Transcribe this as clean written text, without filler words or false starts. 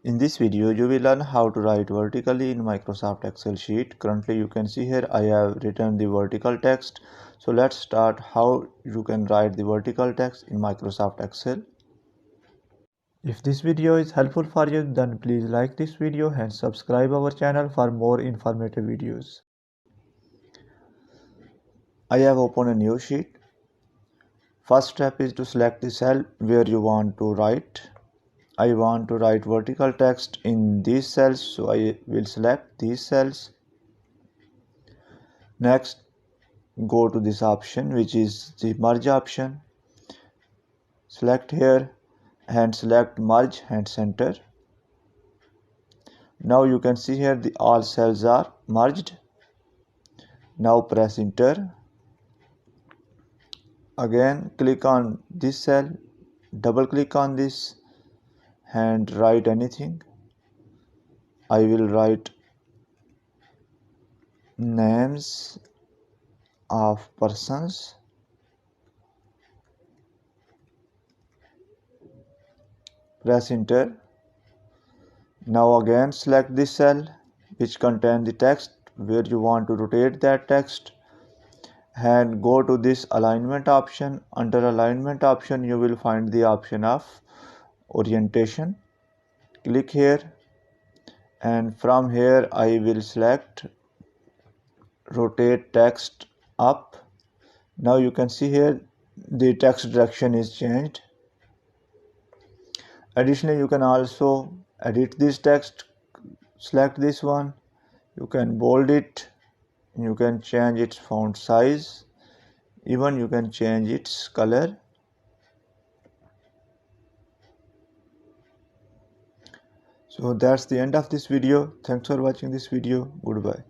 In this video, you will learn how to write vertically in Microsoft Excel sheet. Currently, you can see here I have written the vertical text. So let's start how you can write the vertical text in Microsoft Excel. If this video is helpful for you, then please like this video and subscribe our channel for more informative videos. I have opened a new sheet. First step is to select the cell where you want to write. I want to write vertical text in these cells, so I will select these cells. Next, go to this option, which is the merge option. Select here and select merge and center. Now you can see here all cells are merged. Now press enter. Again click on this cell, double click on this and write anything. I will write names of persons. Press enter. Now again select this cell which contains the text where you want to rotate that text and go to this alignment option. Under alignment option you will find the option of orientation. Click here and from here I will select rotate text up. Now you can see here the text direction is changed. Additionally, you can also edit this text. Select this one, you can bold it, you can change its font size, even you can change its color. So that's the end of this video. Thanks for watching this video. Goodbye.